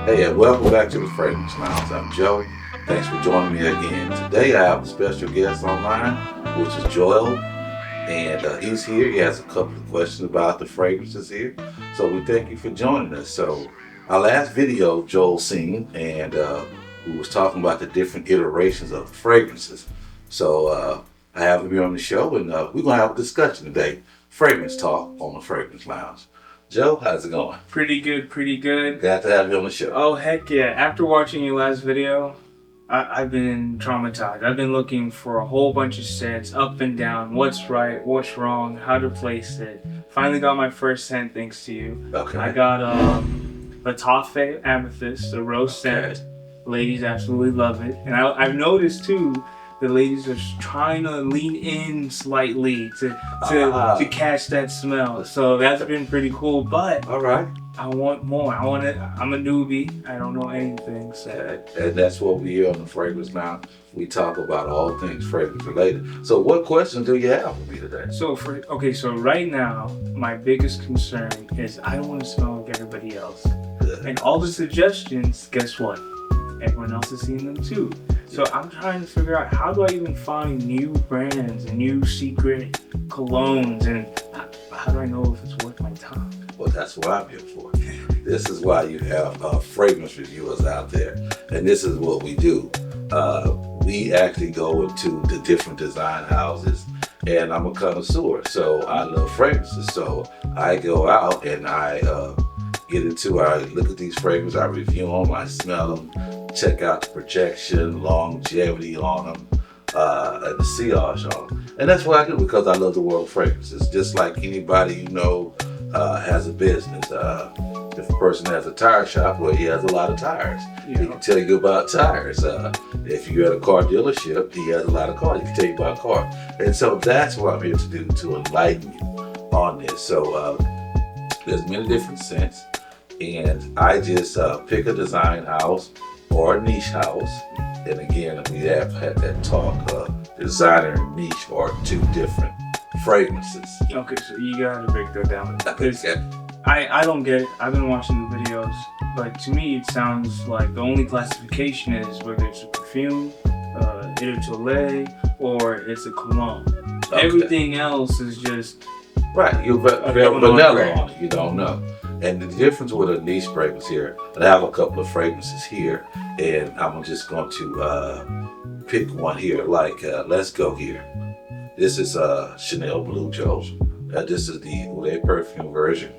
Hey, and welcome back to the Fragrance Lounge. I'm Joe. Thanks for joining me again. Today I have a special guest online, which is Joel, and he's here. He has a couple of questions about the fragrances here. So we thank you for joining us. So our last video, Joel seen, and we was talking about the different iterations of fragrances. So I have him here on the show, and we're gonna have a discussion today. Fragrance talk on the Fragrance Lounge. Joe, how's it going? Pretty good, pretty good. Glad to have you on the show. Oh, heck yeah. After watching your last video, I've been traumatized. I've been looking for a whole bunch of scents, up and down, what's right, what's wrong, how to place it. Finally got my first scent thanks to you. Okay. I got Latafe Amethyst, a rose scent. Ladies absolutely love it. And I've noticed too, the ladies are trying to lean in slightly to catch that smell. So that's been pretty cool. But All right. I want more. I'm a newbie. I don't know anything. So And that's what we hear on the Fragrance Lounge. We talk about all things fragrance related. So what questions do you have for me today? so right now, my biggest concern is I don't want to smell like everybody else. Good. And all the suggestions, guess what? Everyone else is seeing them too. So I'm trying to figure out, how do I even find new brands and new secret colognes, and how do I know if it's worth my time? Well, that's what I'm here for. This is why you have fragrance reviewers out there. And this is what we do. We actually go into the different design houses, and I'm a connoisseur. So I love fragrances. So I go out and I look at these fragrances, I review them, I smell them, check out the projection, longevity on them, and the sillage on them. And that's what I do because I love the world of fragrances. Just like anybody you know has a business. If a person has a tire shop, well, he has a lot of tires. Yeah. He can tell you about tires. If you're at a car dealership, he has a lot of cars. He can tell you about cars. And so that's what I'm here to do, to enlighten you on this. So there's many different scents, and I just pick a design house or a niche house. And again, we have had that talk, designer and niche are two different fragrances. Okay, so you gotta break that down. Because Okay. I don't get it. I've been watching the videos, but to me it sounds like the only classification is whether it's a perfume, eau de toilette, or it's a cologne. Okay. Everything else is just Right, you vanilla on it, you don't know. And the difference with a niche fragrance here, and I have a couple of fragrances here, and I'm just going to pick one here, like let's go here. This is Chanel Blue, Joe. This is the Olay perfume version.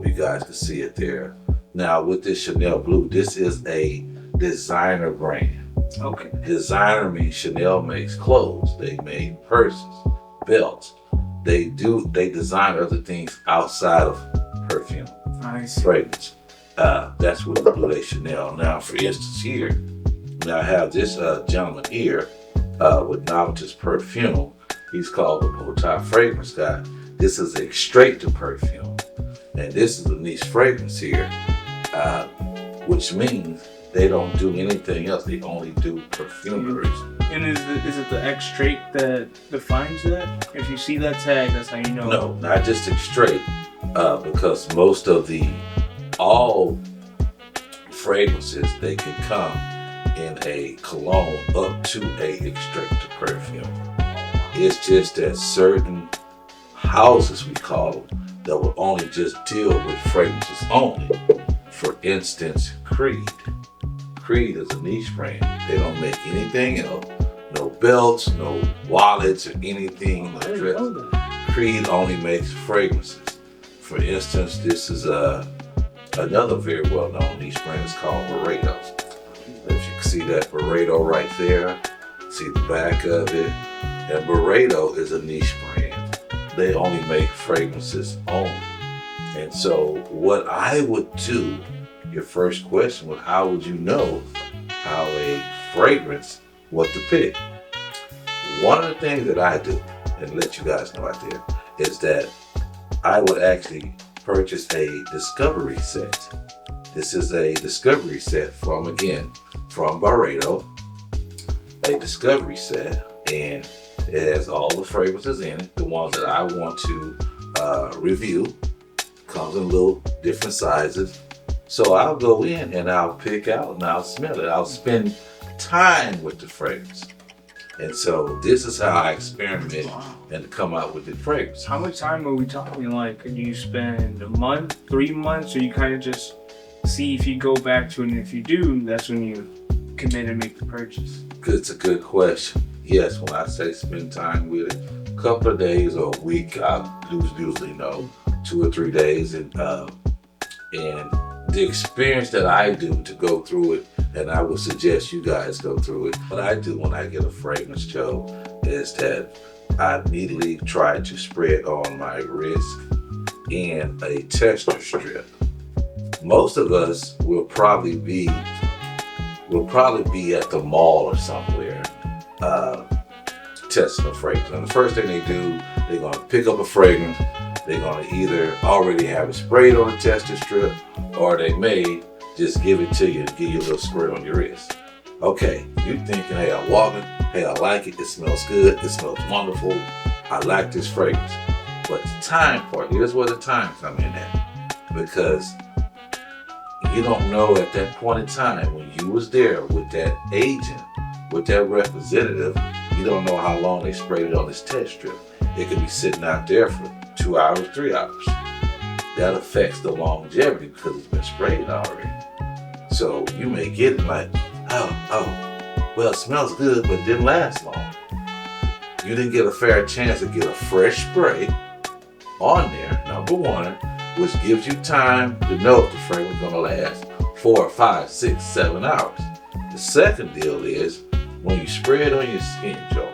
You guys can see it there. Now with this Chanel Blue, this is a designer brand. okay. Designer means Chanel makes clothes, they make purses, belts. They design other things outside of perfume, I see. fragrance. That's what the Bleu de Chanel. Now, for instance, here, now I have this gentleman here with Novitus perfume. He's called the Bowtie Fragrance Guy. This is a straight to perfume, and this is a niche fragrance here, which means they don't do anything else. They only do perfumeries. And is it the X straight that defines that? If you see that tag, that's how you know. No, not just straight, because most of all fragrances, they can come in a cologne up to a extractor perfume. It's just that certain houses, we call them, that will only just deal with fragrances only. For instance, Creed. Creed is a niche brand. They don't make anything else. No belts, no wallets, or anything. No I didn't dress. know that. Creed only makes fragrances. For instance, this is another very well-known niche brand. It's called Byredo. If you can see that Byredo right there, see the back of it. And Byredo is a niche brand. They only make fragrances only. And so what I would do, your first question was, how would you know how a fragrance, what to pick? One of the things that I do, and let you guys know out there, is that I would actually purchase a discovery set. This is a discovery set from Byredo, a discovery set, and it has all the fragrances in it, the ones that I want to review. Comes in little different sizes. So I'll go in and I'll pick out and I'll smell it. I'll spend time with the fragrance. And so this is how I experiment and come out with the fragrance. How much time are we talking? Like, do you spend a month, 3 months, or you kind of just see if you go back to it, and if you do, that's when you commit and make the purchase? It's a good question. Yes, when I say spend time with it, a couple of days or a week, I usually know 2 or 3 days, and the experience that I do to go through it, and I would suggest you guys go through it. What I do when I get a fragrance, Joe, is that I immediately try to spread on my wrist and a tester strip. Most of us will probably be at the mall or somewhere testing a fragrance. And the first thing they do, they're gonna pick up a fragrance. They're gonna either already have it sprayed on a tester strip, or they may just give it to you and give you a little squirt on your wrist. Okay, you thinking, hey, I'm walking, hey, I like it, it smells good, it smells wonderful, I like this fragrance. But the time part, here's where the time comes in at. Because you don't know at that point in time when you was there with that agent, with that representative, you don't know how long they sprayed it on this test strip. It could be sitting out there for 2 hours, 3 hours. That affects the longevity because it's been sprayed already. So you may get it like, well, it smells good, but it didn't last long. You didn't get a fair chance to get a fresh spray on there, number one, which gives you time to know if the fragrance is gonna last 4, 5, 6, 7 hours. The second deal is when you spray it on your skin, Joe.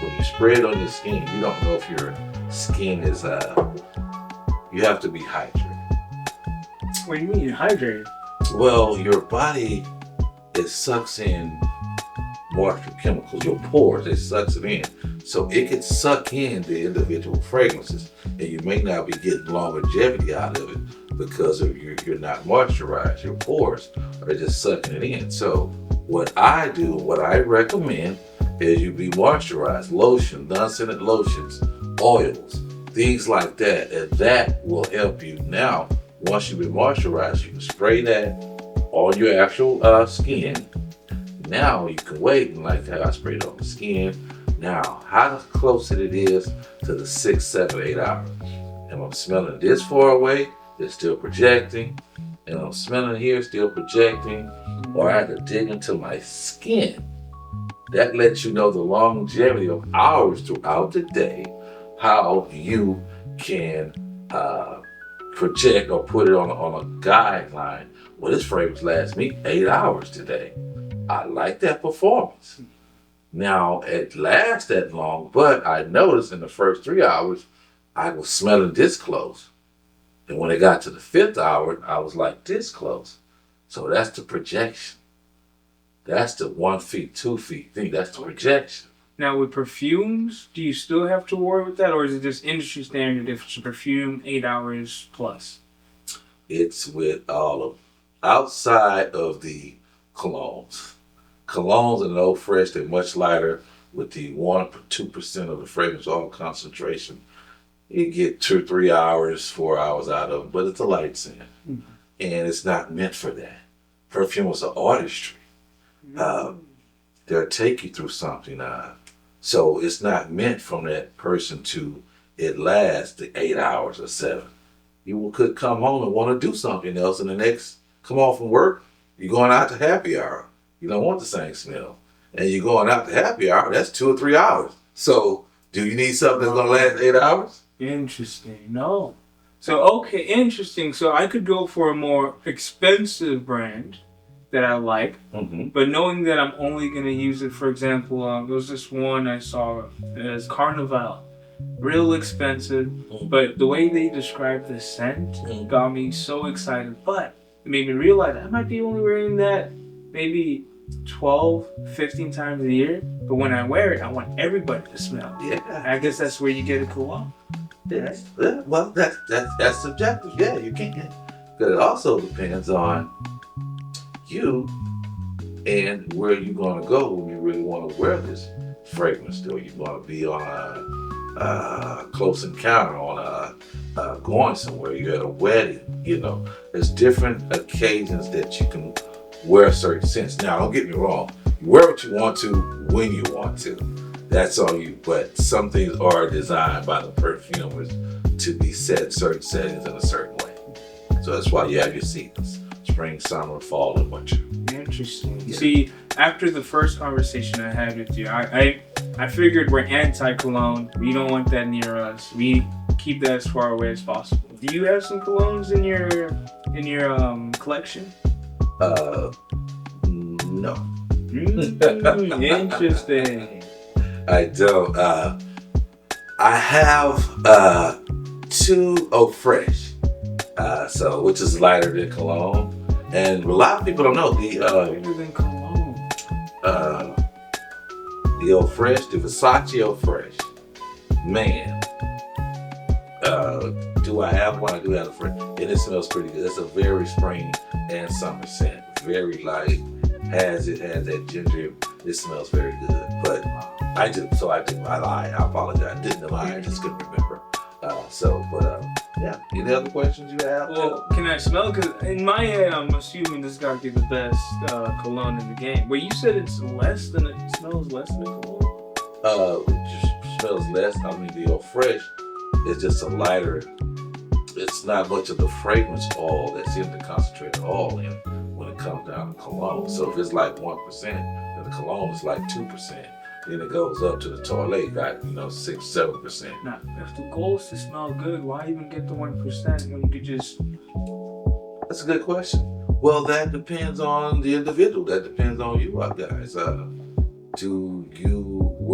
When you spray it on your skin, you don't know if your skin is, you have to be hydrated. What do you mean hydrated? Well, your body, it sucks in moisture chemicals, your pores, it sucks it in. So it can suck in the individual fragrances, and you may not be getting longevity out of it because of you're not moisturized. Your pores are just sucking it in. So what I do, what I recommend is you be moisturized. Lotion, non-scented lotions, oils, things like that, and that will help you. Now, once you've been moisturized, you can spray that on your actual skin. Now you can wait, and like how I sprayed it on the skin. Now, how close it is to the 6, 7, 8 hours. And I'm smelling this far away, it's still projecting. And I'm smelling here, still projecting. Or I have to dig into my skin. That lets you know the longevity of hours throughout the day, how you can project or put it on a guideline. Well, this fragrance lasts me 8 hours today. I like that performance. Now, it lasts that long, but I noticed in the first 3 hours, I was smelling this close. And when it got to the 5th hour, I was like this close. So that's the projection. That's the 1 feet, 2 feet thing. That's the projection. Now, with perfumes, do you still have to worry with that, or is it just industry standard if it's a perfume 8 hours plus? It's with all of them. Outside of the colognes. Colognes and Eau Fresh, they're much lighter with the 1 or 2% of the fragrance oil concentration. You get 2 or 3 hours, 4 hours out of it, but it's a light scent. Mm-hmm. And it's not meant for that. Perfume is an artistry. They'll take you through something. So it's not meant from that person to it lasts the 8 hours or 7. You could come home and want to do something else, and the next come off from work, you're going out to happy hour. You don't want the same smell. And you're going out to happy hour, that's 2 or 3 hours. So do you need something that's going to last 8 hours? Interesting. No. So, okay, interesting. So I could go for a more expensive brand that I like, but knowing that I'm only going to use it, for example, there was this one I saw as Carnival. Real expensive, but the way they described the scent got me so excited. But it made me realize I might be only wearing that maybe 12, 15 times a year. But when I wear it, I want everybody to smell. Yeah. I guess that's where you get a cologne. Yes. Well, that's subjective. Yeah, you can't. But it also depends on you and where you're going to go when you really want to wear this fragrance. Do you want to be on a close encounter, on a going somewhere, you're at a wedding, there's different occasions that you can wear certain scents. Now, don't get me wrong, you wear what you want to when you want to. That's on you. But some things are designed by the perfumers to be set in certain settings in a certain way. So that's why you have your seasons: spring, summer, fall, and winter. Interesting. Yeah. See, after the first conversation I had with you, I figured we're anti-cologne. We don't want that near us. We keep that as far away as possible. Do you have some colognes in your collection? No. Interesting. I don't. I have two Eau Fresh, which is lighter than cologne, and a lot of people don't know Better than cologne. the Eau Fresh, the Versace Eau Fresh. Man, do I have one? I do have a Fresh, and it smells pretty good. It's a very spring and summer scent. Very light. Has that ginger. It smells very good. But I lied. I apologize. I didn't lie. I just couldn't remember. Yeah. Any other questions you have? Well, can I smell? Because in my head, I'm assuming this got to be the best cologne in the game. Wait, you said it smells less than cologne? It smells less. I mean, the Eau Fresh is just a lighter. It's not much of the fragrance oil that's in the concentrated oil in when it comes down to cologne. So if it's like 1%, then the cologne is like 2%. Then it goes up to the toilet, got 6-7%. Now, if the goal is to smell good, why even get the 1% when you could just? That's a good question. Well, that depends on the individual. That depends on you, guys. Where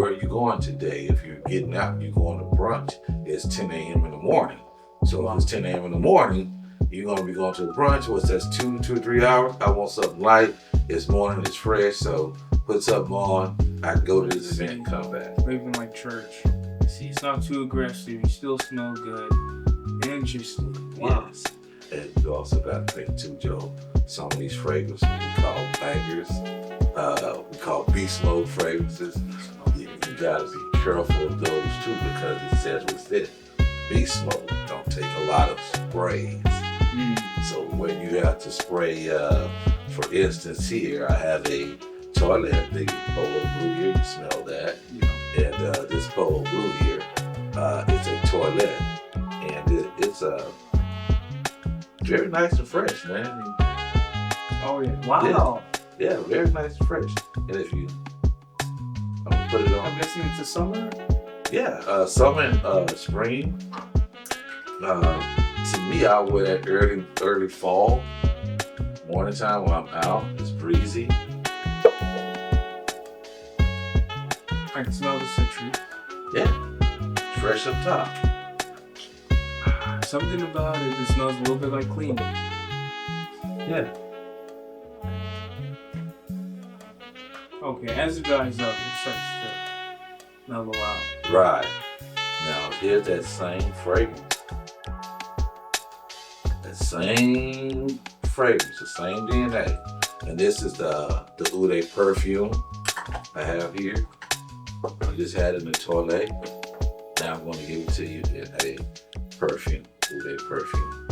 are you going today? If you're getting out, you're going to brunch. It's 10 a.m. in the morning. So if it's 10 a.m. in the morning, you're going to be going to a brunch. What's that? 2 or 3 hours? I want something light. It's morning. It's fresh. So put something on. I can go to this event and come back. Or even like church. See, it's not too aggressive. You still smell good. Interesting. Wow. Yes. And you also got to think too, Joe. Some of these fragrances we call bangers. We call beast mode fragrances. You got to be careful of those too, because it says what it said. Beast mode don't take a lot of sprays. So when you have to spray, for instance, here I have a toilet, the Polo Blue here. You smell that, and this Polo Blue here, it's a toilet, and it's very nice and fresh, man. Oh yeah! Wow. Yeah, very nice and fresh. And if you put it on, I'm guessing it's a summer. yeah, summer and spring. To me, I wear that early fall, morning time when I'm out. It's breezy. I can smell the citrus. Yeah, fresh up top. Something about it that smells a little bit like clean. Yeah. Okay, as it dries up, it starts to mellow out. Right. Now, here's that same fragrance. That same fragrance, the same DNA. And this is the Oud perfume I have here. I just had it in the toilet. Now I'm going to give it to you in a perfume, Oud perfume.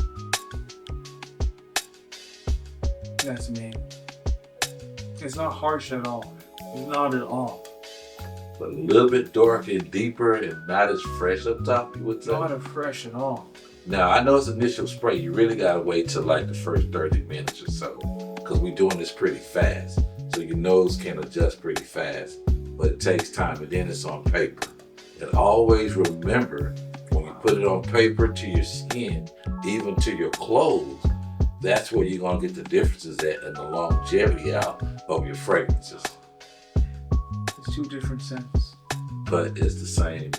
That's me. It's not harsh at all. Not at all. But a little bit darker and deeper and not as fresh up top, you would say. Not fresh at all. Now, I know it's initial spray. You really got to wait till like the first 30 minutes or so, because we're doing this pretty fast. So your nose can adjust pretty fast, but it takes time, and then it's on paper. And always remember, when you put it on paper to your skin, even to your clothes, that's where you're going to get the differences at and the longevity out of your fragrances. It's two different scents. But it's the same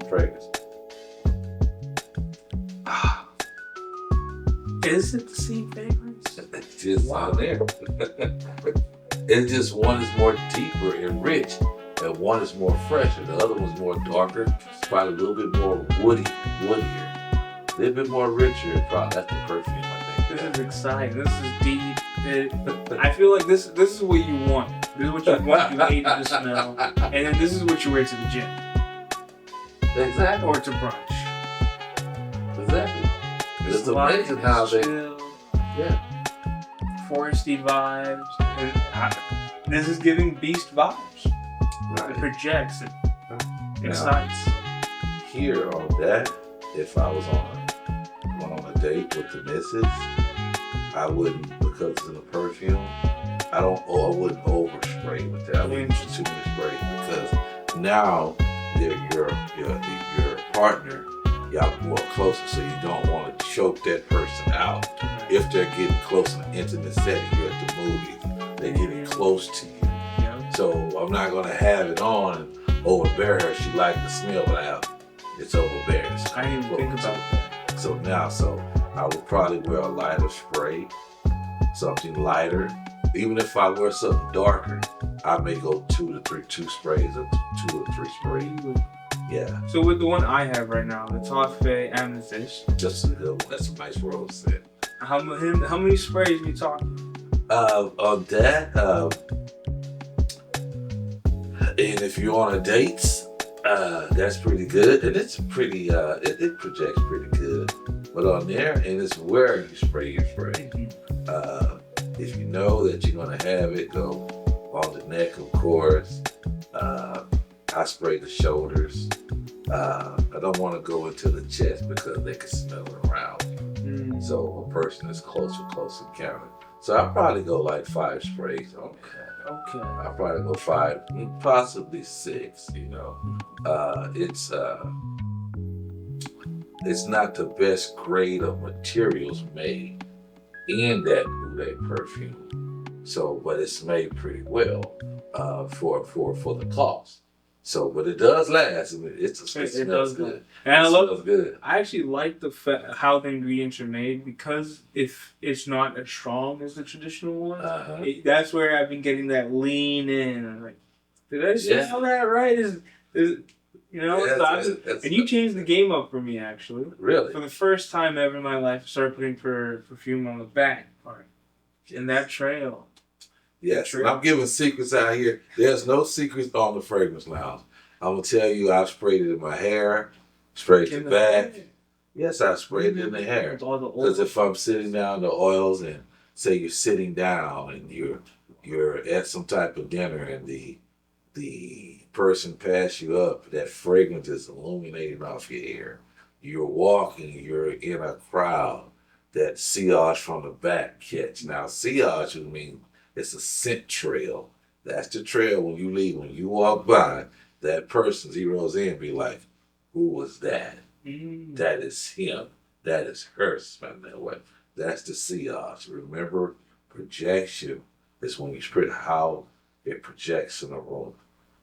fragrance. Is it the same fragrance? It's just on there. It's just one is more deeper and rich, and one is more fresher. The other one's more darker. It's probably a little bit more woodier. A little bit more richer. Probably that's the perfume, I think. This is exciting. This is deep. I feel like this is what you want. This is what you want your lady to smell. And then this is what you wear to the gym. Exactly. Or to brunch. Exactly. just amazing how they. chill, Yeah. foresty vibes. And this is giving beast vibes. It Right. projects, it Now, excites. here on that, if I was on a date with the missus, I wouldn't, because it's in the perfume. I wouldn't overspray with that. I wouldn't use too much spray because now your partner, y'all more closer, so you don't want to choke that person out. If they're getting close in an intimate setting, you're at the movies, they're getting close to you. Yeah. So I'm not gonna have it on and overbear her. She liked the smell, but it's overbearing. I didn't even think about that. So I would probably wear a lighter spray, something lighter. Even if I wear something darker, I may go two sprays or 2 or 3 sprays. Yeah, So with the one I have right now, the Toffee Amethyst, just a good one. That's a nice rose scent. how many sprays we talking? On that, and if you're on a date, that's pretty good, and it's pretty. It projects pretty good. But on there, and it's where you spray your spray. If you know that you're gonna have it, go on the neck, of course. I spray the shoulders. I don't want to go into the chest because they can smell it around. So a person is close encounter. So I'll probably go like 5 sprays on that. Okay. I'll probably go 5, possibly 6. You know, it's not the best grade of materials made in that Boudet perfume. So, but it's made pretty well for the cost. So, but it does last. I mean, it smells good. And I Smells good. I actually like how the ingredients are made because if it's not as strong as the traditional ones, that's where I've been getting that lean in. I'm like, did I smell that right? Is you know? And you changed the game up for me actually. Really? For the first time ever in my life, I started putting perfume on the back part in that trail. Yes, and I'm giving secrets out here. There's no secrets on the Fragrance Lounge. I'm gonna tell you, I sprayed it in my hair, sprayed the back. Yes, I sprayed it in the hair. Because if I'm sitting down, the oils, and say you're sitting down and you're at some type of dinner, and the person pass you up, that fragrance is illuminating off your hair. You're walking, you're in a crowd. That sillage from the back catch. Now, sillage would mean it's a scent trail. That's the trail when you leave. When you walk by, that person zeroes in and be like, who was that? That is him. That is her smelling that way. That's the sillage. Remember, projection is when you spread how it projects in a room.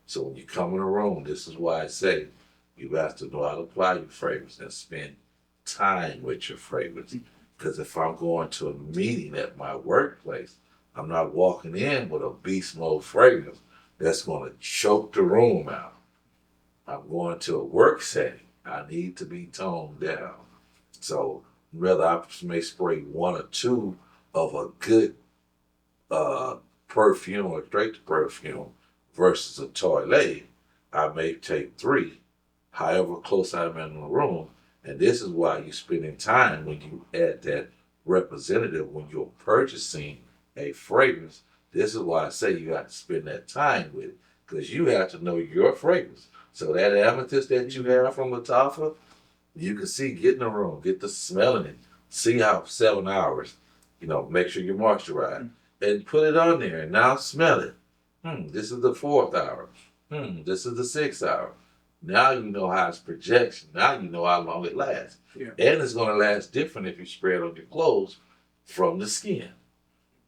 So when you come in a room, this is why I say you have to know how to apply your fragrance and spend time with your fragrance. Because if I'm going to a meeting at my workplace, I'm not walking in with a beast mode fragrance that's going to choke the room out. I'm going to a work setting. I need to be toned down. So whether I may spray 1 or 2 of a good perfume or straight to perfume versus a toilet, I may take 3, however close I'm in the room. And this is why you're spending time when you add that representative, when you're purchasing a fragrance. This is why I say you have to spend that time with it, because you have to know your fragrance. So that amethyst that you have from Lattafa, you can see, get in the room, get the smelling it, see how 7 hours, make sure you moisturize, and put it on there, and now smell it. This is the 4th hour. This is the 6th hour. Now you know how it's projection. Now you know how long it lasts. Yeah. And it's going to last different if you spray it on your clothes from the skin.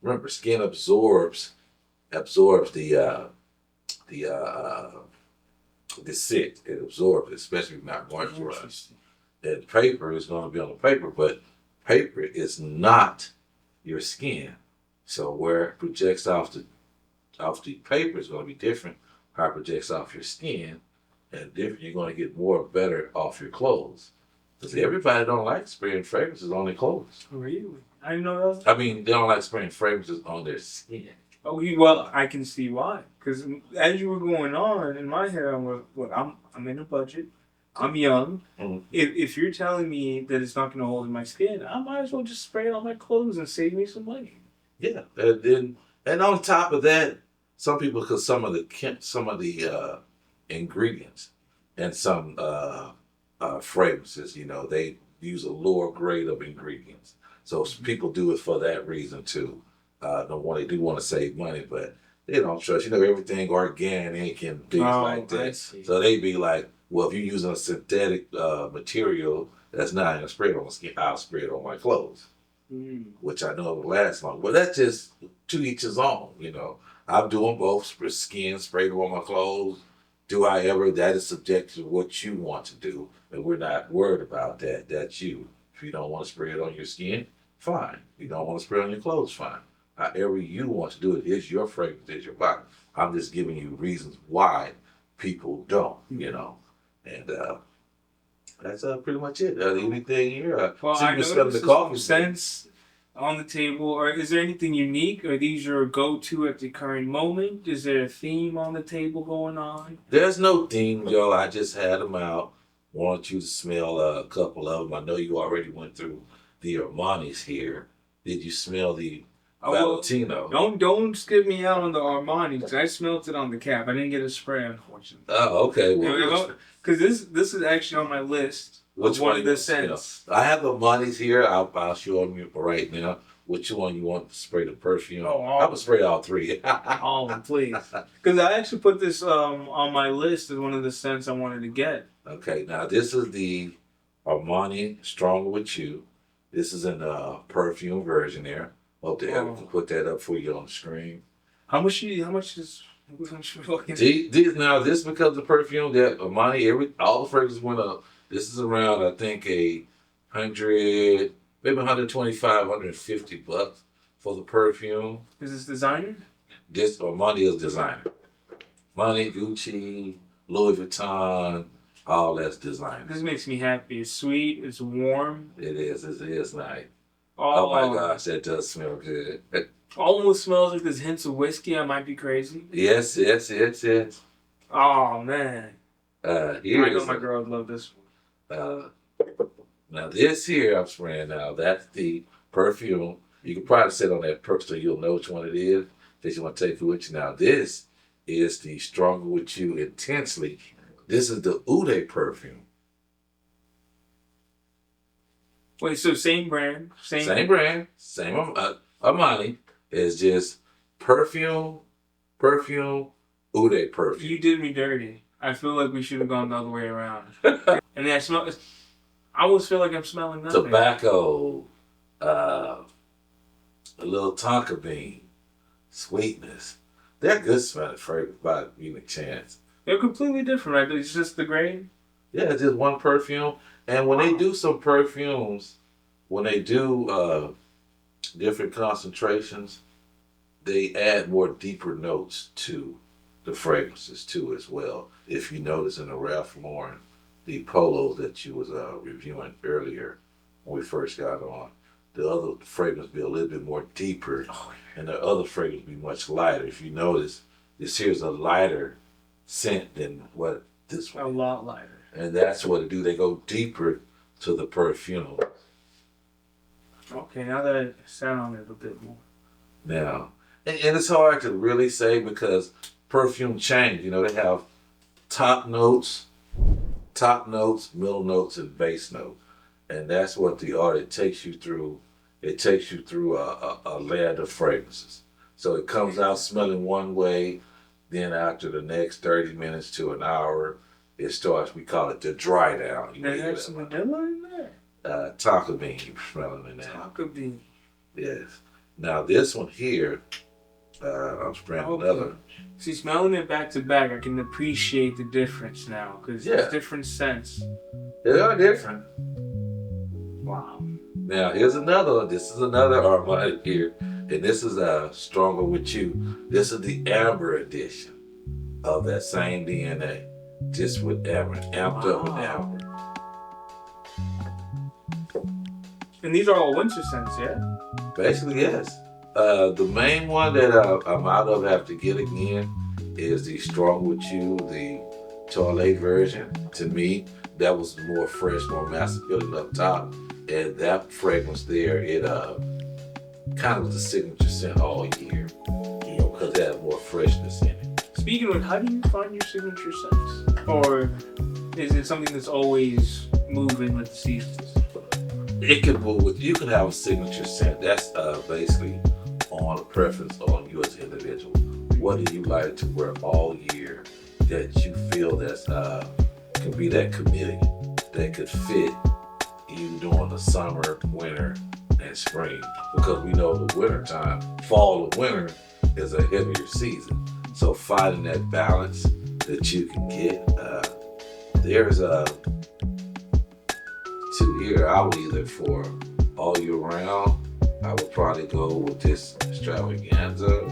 Remember, skin absorbs the scent. It absorbs it, especially if not moisturized. And paper is going to be on the paper, but paper is not your skin. So where it projects off the paper is going to be different. How it projects off your skin, and different. You're going to get better off your clothes. Because everybody don't like spraying fragrances on their clothes. Really? I didn't know that. I mean, they don't like spraying fragrances on their skin. Oh, well, I can see why. Because as you were going on, in my head, I'm in a budget. I'm young. Mhm. If you're telling me that it's not gonna hold in my skin, I might as well just spray it on my clothes and save me some money. Yeah, and then and on top of that, some people because some of the ingredients and some fragrances, they use a lower grade of ingredients. So people do it for that reason too. They do want to save money, but they don't trust, everything organic and things like I that. see. So they be like, well, if you're using a synthetic material that's not gonna spray it on the skin, I'll spray it on my clothes, Mm. which I know will last long. But that's just to each his own. I'm doing both skin sprayed on my clothes. Do I ever? That is subject to what you want to do, and we're not worried about that. That's you. If you don't want to spray it on your skin, fine. If you don't want to spray it on your clothes, fine. However you want to do it is your fragrance, is your body. I'm just giving you reasons why people don't. And that's pretty much it. Anything here? Well, See I you noticed selling the there's coffee. some scents on the table. Or is there anything unique? Are these your go-to at the current moment? Is there a theme on the table going on? There's no theme, Joe. I just had them out. Wanted you to smell a couple of them. I know you already went through the Armani's here. Did you smell the Oh, well, Valentino? don't skip me out on the Armani because I smelt it on the cap. I didn't get a spray, unfortunately. Oh, okay. Well, Because this is actually on my list. which One one of you the want to smell? scents. I have the Armani's here. I'll show them you right now. Which one you want to spray the perfume? Oh, I would spray all three. Oh, please. Because I actually put this on my list as one of the scents I wanted to get. Okay, now this is the Armani Stronger With You. This is in the perfume version there. Hope they can put that up for you on the screen. How much is Now this becomes the perfume that Armani, all the fragrances went up. This is around, I think, $100, maybe 125, $150 for the perfume. Is this designer? This Armani is designer. Armani, Gucci, Louis Vuitton, all that's designer. This makes me happy. It's sweet. It's warm. It is nice. Oh my gosh, that does smell good. Almost smells like there's hints of whiskey. I might be crazy. Yes. Oh man. Here I know is my girl would love this one. now this here I'm spraying now. That's the perfume. You can probably sit on that perk so you'll know which one it is that you want to take it with you. Now this is the Stronger With You Intensely. This is the Ude perfume. Wait, so same brand, Same brand, same Armani. It's just perfume, Ude perfume. You did me dirty. I feel like we should have gone the other way around. And then I almost feel like I'm smelling nothing. Tobacco, a little tonka bean, sweetness. They're good smelling fragrance by giving a chance. They're completely different, right? It's just the grain. Yeah, it's just one perfume. And when they do some perfumes, when they do different concentrations, they add more deeper notes to the fragrances too as well. If you notice in the Ralph Lauren, the polos that you was reviewing earlier when we first got on, the other fragrance be a little bit more deeper, and the other fragrance be much lighter. If you notice, this here's a lighter scent than what this one. A lot lighter. And that's what it do. They go deeper to the perfume. Okay, now that I sat on it a bit more. Now, and it's hard to really say because perfume change. They have top notes, middle notes, and base note. And that's what the art takes you through. It takes you through a land of fragrances. So it comes out smelling one way, then after the next 30 minutes to an hour, it starts, we call it the dry down. There's some vanilla in there. Tonka bean, you're smelling in there. Tonka bean. Yes. Now this one here, I'm spraying another. See, smelling it back to back, I can appreciate the difference now because it's different scents. They are different. Wow. Now here's another one. This is another Armani here, and this is Stronger With You. This is the Amber edition of that same DNA, just with amber, amped up with amber. And these are all winter scents, yeah? Basically, yes. The main one that I'm out of, have to get again, is the Strong With You, the toilet version. To me, that was more fresh, more masculine up top. And that fragrance there, it kind of was the signature scent all year, because it had more freshness in it. Speaking of, how do you find your signature scents? Or is it something that's always moving with the seasons? It can move with, you can have a signature scent. That's basically on a preference on you as an individual. What do you like to wear all year that you feel that's can be that chameleon that could fit you during the summer, winter, and spring? Because we know the winter time, fall and winter is a heavier season. So finding that balance that you can get, there's two here. I would either for all year round, I would probably go with this extravaganza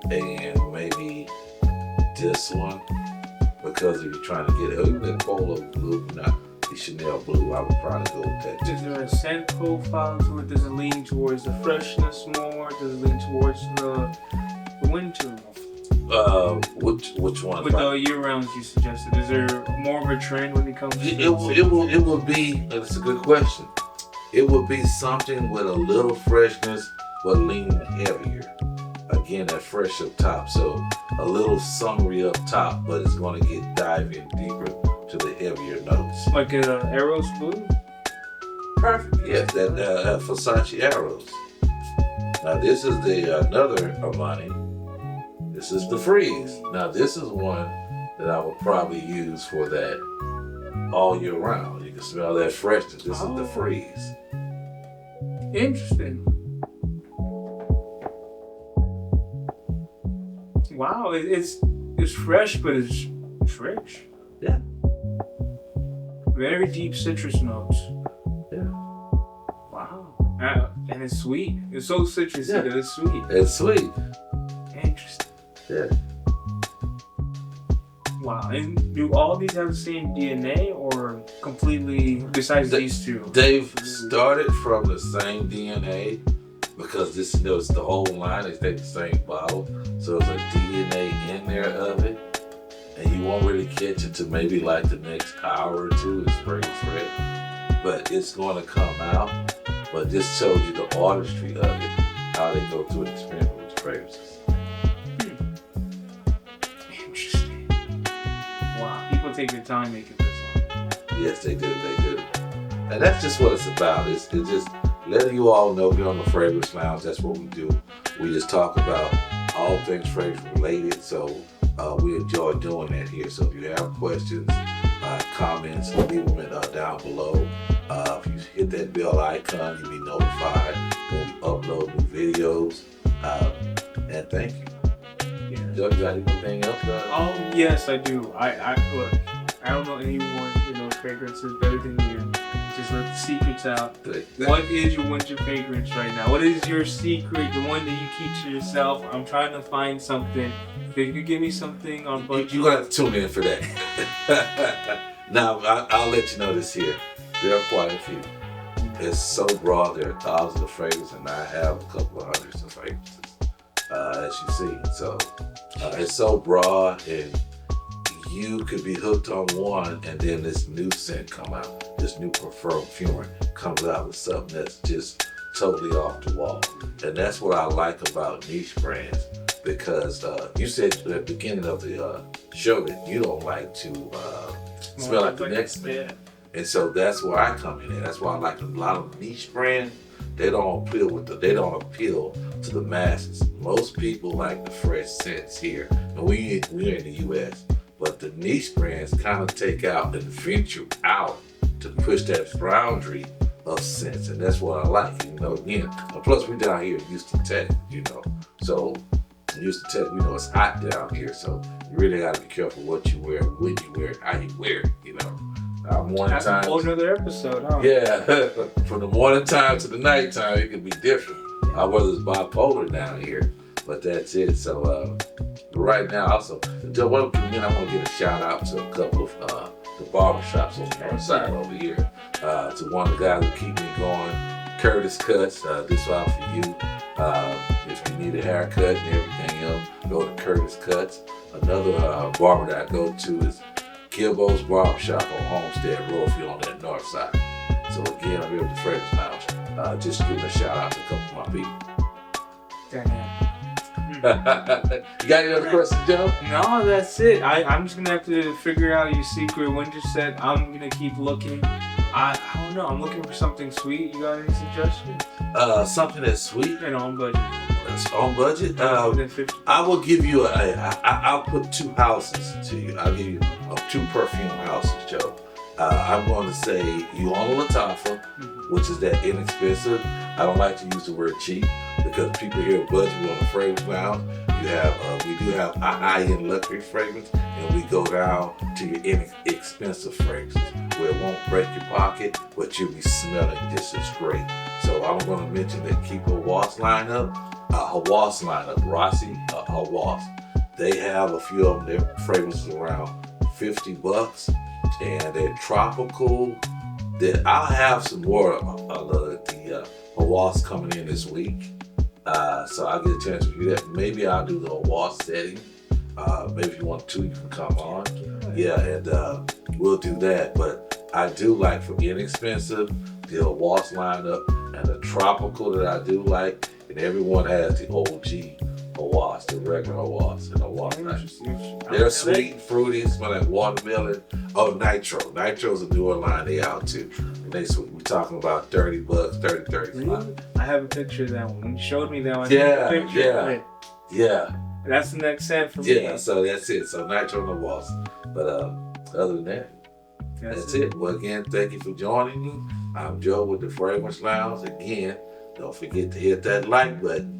and maybe this one, because if you're trying to get even that polo blue, not the Chanel blue, I would probably go with that. Is there a scent profile to it? Does it lean towards the freshness more? Does it lean towards the winter? Which one? With the year rounds you suggested, is there more of a trend when it comes to it will be. That's a good question. It would be something with a little freshness, but lean heavier. Again, that fresh up top, so a little summery up top, but it's going to get diving deeper to the heavier notes. Like a Eros blue? Perfect. Yes, that Versace Eros. Now this is the another Armani. This is the Freeze. Now this is one that I would probably use for that all year round. You can smell that freshness. This is the Freeze. Interesting. Wow, it's fresh, but it's rich. Yeah. Very deep citrus notes. Yeah. Wow. And it's sweet. It's so citrusy that it's sweet. It's sweet. Interesting. Yeah. Wow. And do all these have the same DNA or completely, besides these two? They've started from the same DNA because this is the whole line. They take the same bottle. So there's a DNA in there of it. And you won't really catch it to maybe like the next hour or two. It's very fresh. But it's going to come out. But this shows you the artistry of it, how they go through an experiment with the fragrances. Interesting. Wow. People take their time making this one. Yes, they do. They do. And that's just what it's about. It's just letting you all know here on the Fragrance Lounge, that's what we do. We just talk about all things fragrance related. So we enjoy doing that here. So if you have questions, comments, leave them down below. If you hit that bell icon, you'll be notified when we upload new videos. And thank you. Yeah. Doug, you got anything else? Yes, I do. I look. I don't know anyone who knows fragrances better than you. Just let the secrets out. What is your winter fragrance right now? What is your secret? The one that you keep to yourself? I'm trying to find something. If you could give me something on budget. You're going to have to tune in for that. Now, I'll let you know this here. There are quite a few. It's so broad. There are thousands of fragrances, and I have a couple of hundreds of fragrances, as you see. So it's so broad, and you could be hooked on one, and then this new scent come out. This new perfume comes out with something that's just totally off the wall. And that's what I like about niche brands, because you said at the beginning of the show that you don't like to smell like the next man. And so that's where I come in. That's why I like a lot of niche brands. They don't appeal to the masses. Most people like the fresh scents here, and we're in the U.S. But the niche brands kind of take out and venture out to push that boundary of scents, and that's what I like. Again, and plus we down here in Houston, Texas, So in Houston, Texas, it's hot down here, so you really got to be careful what you wear, when you wear it, how you wear it. That's a whole nother episode, huh? Yeah, from the morning time to the night time, it can be different. Whether it's bipolar down here, but that's it. So right now, also, I want to give a shout out to a couple of the barbershops on the north side over here. To one of the guys who keep me going, Curtis Cuts. This is out for you. If you need a haircut and everything else, go to Curtis Cuts. Another barber that I go to is Kilbo's Barbershop on Homestead Roadfield on that north side. So again, I'm here with the Fragrance Lounge. Just giving a shout out to a couple of my people. You got any other questions, Joe? No, that's it. I'm just gonna have to figure out your secret winter set. I'm gonna keep looking. I don't know. I'm looking for something sweet. You got any suggestions? Something that's sweet. And on budget. That's on budget. Within 50. I will give you I'll put 2 houses to you. I'll give you 2 perfume houses, Joe. I'm going to say Yolanda Lattafa, which is that inexpensive. I don't like to use the word cheap because people hear budget on the Fragrance Lounge. We do have a high-end luxury fragrance, and we go down to your inexpensive fragrances where it won't break your pocket, but you'll be smelling just as great. So I'm going to mention that Keep Hawass lineup, Rossi Hawass. They have a few of them. Their fragrances around $50. And they're tropical. Then I'll have some more of the Hawass coming in this week. So I'll get a chance to do that. Maybe I'll do the Hawass setting. Maybe if you want to, you can come on. Yeah, and we'll do that. But I do like for inexpensive, the Hawass lineup, and the tropical that I do like. And everyone has the OG Hawass, the regular Hawass, and Hawass Nitro. They're sweet, fruity, smell like watermelon. Oh, Nitro. Nitro's a newer line. They out too. And they sweet. We're talking about $30, 35. I have a picture of that one. When you showed me that one, Yeah. That's the next set for me. Yeah, so that's it. So Nitro and Hawass. But other than that, that's it. Well, again, thank you for joining me. I'm Joe with the Fragrance Lounge. Again, don't forget to hit that like button.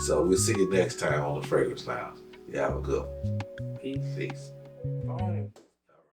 So we'll see you next time on the Fragrance Lounge. You have a good one. Peace. Peace. Boom.